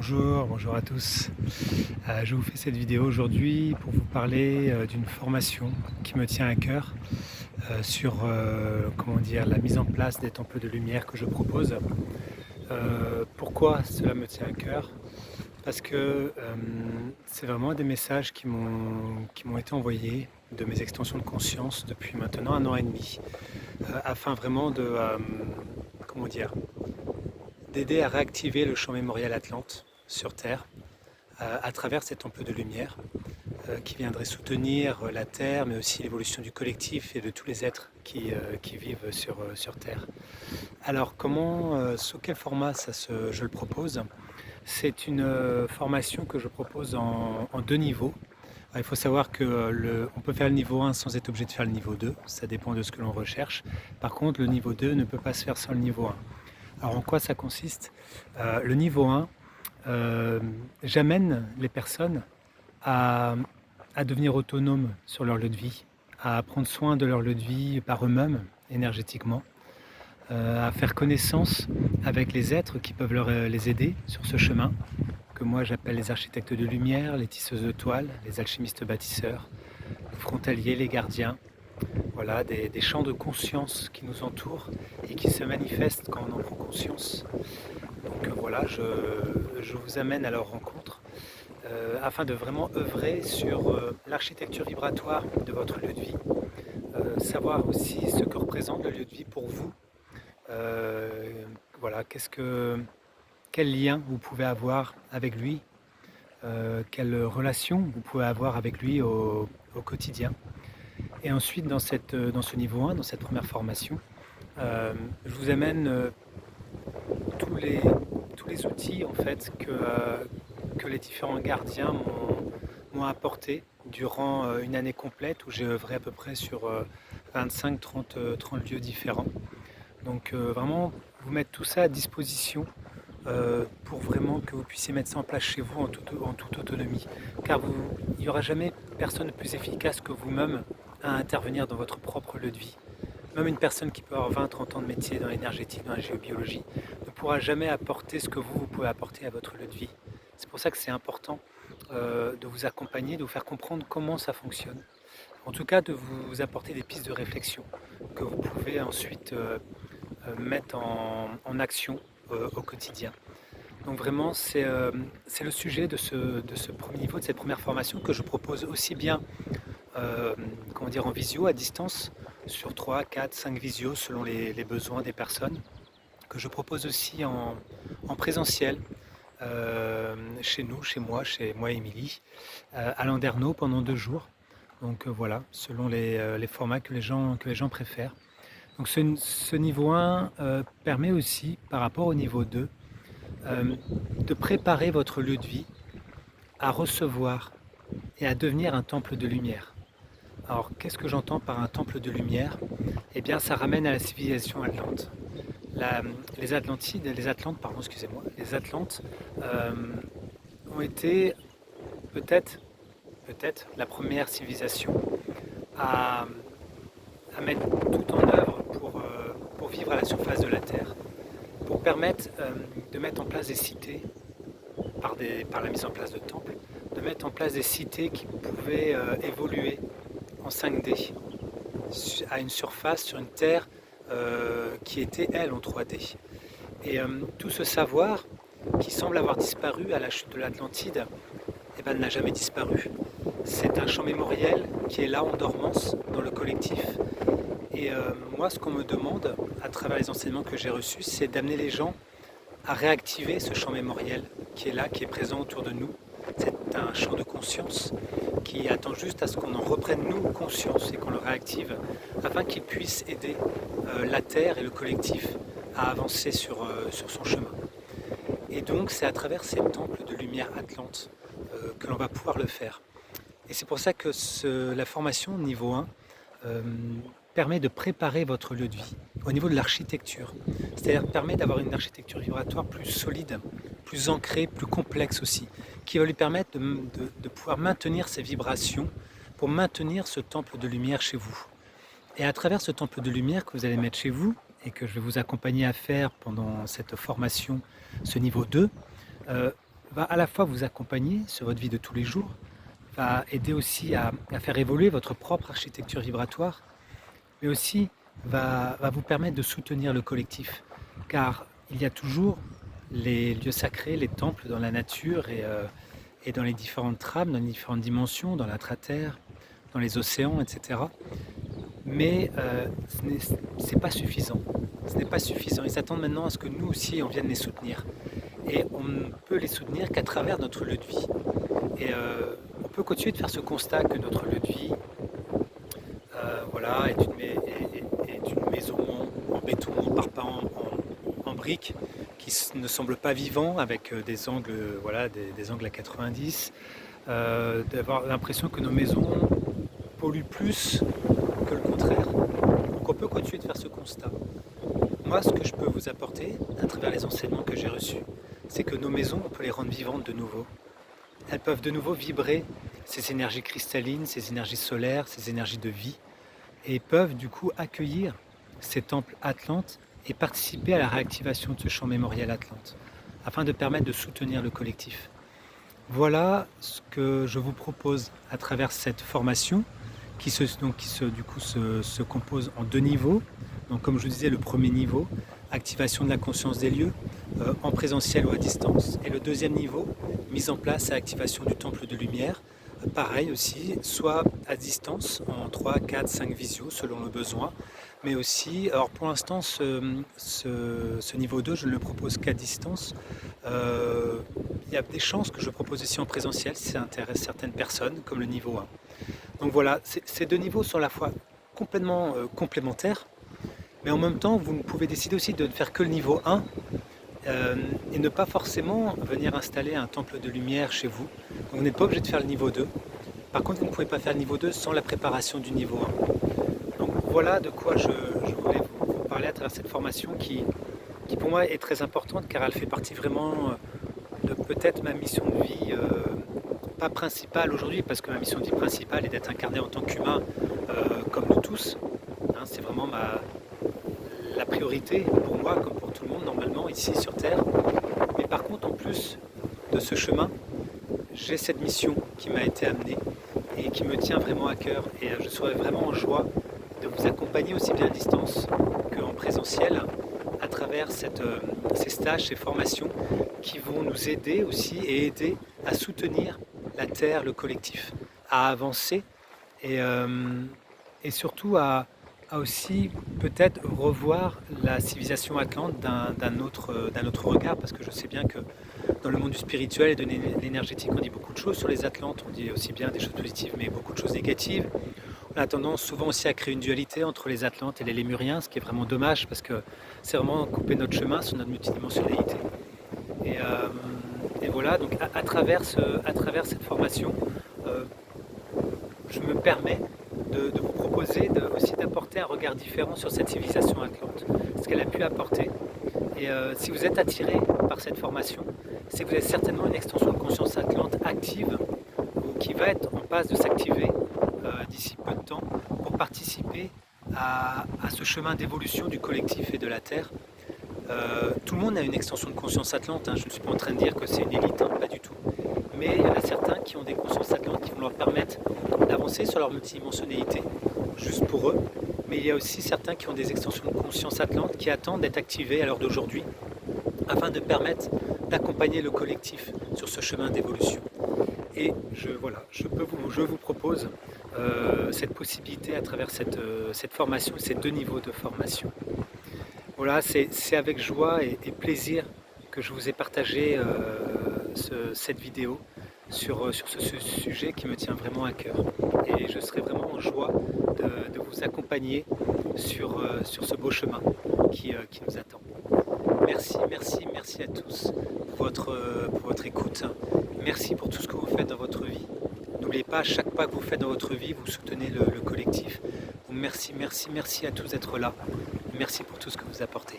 Bonjour à tous. Je vous fais cette vidéo aujourd'hui pour vous parler d'une formation qui me tient à cœur sur comment dire, la mise en place des temples de lumière que je propose. Pourquoi cela me tient à cœur? Parce que c'est vraiment des messages qui m'ont été envoyés de mes extensions de conscience depuis maintenant 1 an et demi, afin vraiment de comment dire, d'aider à réactiver le champ mémoriel Atlante sur Terre à travers ces temples de lumière qui viendraient soutenir la Terre, mais aussi l'évolution du collectif et de tous les êtres qui vivent sur Terre. Alors, sous quel format je le propose? C'est une formation que je propose en 2 niveaux. Alors, il faut savoir on peut faire le niveau 1 sans être obligé de faire le niveau 2, ça dépend de ce que l'on recherche. Par contre, le niveau 2 ne peut pas se faire sans le niveau 1. Alors, en quoi ça consiste? Le niveau 1, j'amène les personnes à, à devenir autonomes sur leur lieu de vie, à prendre soin de leur lieu de vie par eux-mêmes, énergétiquement, à faire connaissance avec les êtres qui peuvent les aider sur ce chemin, que moi j'appelle les architectes de lumière, les tisseuses de toile, les alchimistes bâtisseurs, les frontaliers, les gardiens. Voilà, des champs de conscience qui nous entourent et qui se manifestent quand on en prend conscience. Donc voilà, je vous amène à leur rencontre afin de vraiment œuvrer sur l'architecture vibratoire de votre lieu de vie, savoir aussi ce que représente le lieu de vie pour vous. Voilà, quel lien vous pouvez avoir avec lui, quelle relation vous pouvez avoir avec lui au quotidien. Et ensuite, dans ce niveau 1, dans cette première formation, je vous amène tous les, tous les outils en fait que les différents gardiens m'ont apporté durant une année complète où j'ai œuvré à peu près sur 25-30 lieux différents. Donc vraiment vous mettre tout ça à disposition pour vraiment que vous puissiez mettre ça en place chez vous en toute autonomie. Car il n'y aura jamais personne de plus efficace que vous-même à intervenir dans votre propre lieu de vie. Même une personne qui peut avoir 20-30 ans de métier dans l'énergétique, dans la géobiologie, ne pourra jamais apporter ce que vous pouvez apporter à votre lieu de vie. C'est pour ça que c'est important de vous accompagner, de vous faire comprendre comment ça fonctionne. En tout cas, de vous apporter des pistes de réflexion que vous pouvez ensuite mettre en action au quotidien. Donc vraiment, c'est le sujet de ce premier niveau, de cette première formation que je propose aussi bien en visio, à distance, sur 3, 4, 5 visios selon les besoins des personnes, que je propose aussi en présentiel, chez nous, chez moi et Émilie, à Landerneau pendant 2 jours. Donc voilà, selon les formats que les gens préfèrent. Donc ce niveau 1 permet aussi, par rapport au niveau 2, de préparer votre lieu de vie à recevoir et à devenir un temple de lumière. Alors, qu'est-ce que j'entends par un temple de lumière? Eh bien, ça ramène à la civilisation atlante. Les Atlantes, pardon, excusez-moi, les Atlantes ont été peut-être, la première civilisation à, à mettre tout en œuvre pour vivre à la surface de la Terre, pour permettre de mettre en place des cités par la mise en place de temples, de mettre en place des cités qui pouvaient évoluer en 5D à une surface sur une terre qui était elle en 3D. Et tout ce savoir qui semble avoir disparu à la chute de l'Atlantide, eh ben, n'a jamais disparu. C'est un champ mémoriel qui est là en dormance dans le collectif. Et moi, ce qu'on me demande à travers les enseignements que j'ai reçus, c'est d'amener les gens à réactiver ce champ mémoriel qui est là, qui est présent autour de nous. C'est un champ de conscience qui attend juste à ce qu'on en reprenne nous conscience et qu'on le réactive afin qu'il puisse aider la Terre et le collectif à avancer sur son chemin. Et donc c'est à travers ces temples de lumière atlante que l'on va pouvoir le faire. Et c'est pour ça que la formation niveau 1 permet de préparer votre lieu de vie au niveau de l'architecture. C'est-à-dire permet d'avoir une architecture vibratoire plus solide, plus ancrée, plus complexe aussi, qui va lui permettre de pouvoir maintenir ses vibrations pour maintenir ce temple de lumière chez vous. Et à travers ce temple de lumière que vous allez mettre chez vous et que je vais vous accompagner à faire pendant cette formation, ce niveau 2, va à la fois vous accompagner sur votre vie de tous les jours, va aider aussi à faire évoluer votre propre architecture vibratoire, mais aussi va vous permettre de soutenir le collectif. Car il y a toujours les lieux sacrés, les temples dans la nature et dans les différentes trames, dans les différentes dimensions, dans l'intraterre, dans les océans, etc. Mais ce n'est pas suffisant. Ce n'est pas suffisant. Ils s'attendent maintenant à ce que nous aussi, on vienne les soutenir. Et on ne peut les soutenir qu'à travers notre lieu de vie. Et on peut continuer de faire ce constat que notre lieu de vie voilà, est une maison en béton, en parpaing, en briques, qui ne semble pas vivant, avec des angles, voilà, des angles à 90, d'avoir l'impression que nos maisons polluent plus que le contraire. Donc on peut continuer de faire ce constat. Moi, ce que je peux vous apporter, à travers les enseignements que j'ai reçus, c'est que nos maisons, on peut les rendre vivantes de nouveau. Elles peuvent de nouveau vibrer ces énergies cristallines, ces énergies solaires, ces énergies de vie, et peuvent du coup accueillir ces temples Atlantes et participer à la réactivation de ce champ mémoriel Atlante, afin de permettre de soutenir le collectif. Voilà ce que je vous propose à travers cette formation qui se compose en 2 niveaux. Donc comme je vous disais, le premier niveau, activation de la conscience des lieux, en présentiel ou à distance. Et le deuxième niveau, mise en place et activation du temple de lumière, pareil aussi, soit à distance, en 3, 4, 5 visios selon le besoin, mais aussi, alors pour l'instant ce niveau 2, je ne le propose qu'à distance. Il y a des chances que je propose ici en présentiel si ça intéresse certaines personnes, comme le niveau 1. Donc voilà, ces 2 niveaux sont à la fois complètement complémentaires, mais en même temps, vous pouvez décider aussi de ne faire que le niveau 1 et ne pas forcément venir installer un temple de lumière chez vous. Donc vous n'êtes pas obligé de faire le niveau 2. Par contre, vous ne pouvez pas faire le niveau 2 sans la préparation du niveau 1. Donc voilà de quoi je voulais vous parler à travers cette formation qui pour moi est très importante car elle fait partie vraiment de peut-être ma mission de vie, pas principale aujourd'hui, parce que ma mission de vie principale est d'être incarné en tant qu'humain comme nous tous. Hein, c'est vraiment la priorité pour moi, comme pour tout le monde normalement ici sur Terre. Mais par contre, en plus de ce chemin, j'ai cette mission qui m'a été amenée et qui me tient vraiment à cœur. Et je serai vraiment en joie de vous accompagner aussi bien à distance qu'en présentiel à travers ces stages, ces formations qui vont nous aider aussi et aider à soutenir la Terre, le collectif, à avancer et surtout à aussi peut-être revoir la civilisation atlante d'un autre regard, parce que je sais bien que dans le monde du spirituel et de l'énergétique, on dit beaucoup de choses sur les Atlantes, on dit aussi bien des choses positives mais beaucoup de choses négatives. On a tendance souvent aussi à créer une dualité entre les Atlantes et les Lémuriens, ce qui est vraiment dommage parce que c'est vraiment couper notre chemin sur notre multidimensionnalité. Et voilà, donc à travers cette formation, je me permets de vous proposer aussi d'apporter un regard différent sur cette civilisation atlante, ce qu'elle a pu apporter. Et si vous êtes attiré par cette formation, c'est que vous avez certainement une extension de conscience atlante active ou qui va être en passe de s'activer d'ici peu de temps pour participer à ce chemin d'évolution du collectif et de la Terre. Tout le monde a une extension de conscience atlante, hein. Je ne suis pas en train de dire que c'est une élite, hein, pas du tout. Mais il y en a certains qui ont des consciences atlantes qui vont leur permettre d'avancer sur leur multidimensionnalité, juste pour eux. Mais il y a aussi certains qui ont des extensions de conscience atlantes qui attendent d'être activées à l'heure d'aujourd'hui afin de permettre d'accompagner le collectif sur ce chemin d'évolution. Et je vous propose cette possibilité à travers cette formation, ces 2 niveaux de formation. Voilà, c'est avec joie et plaisir que je vous ai partagé cette vidéo sur ce sujet qui me tient vraiment à cœur. Et je serai vraiment en joie de vous accompagner sur ce beau chemin qui nous attend. Merci à tous pour votre écoute. Merci pour tout ce que vous faites dans votre vie. N'oubliez pas, à chaque pas que vous faites dans votre vie, vous soutenez le collectif. Donc merci à tous d'être là. Merci pour tout ce que vous apportez.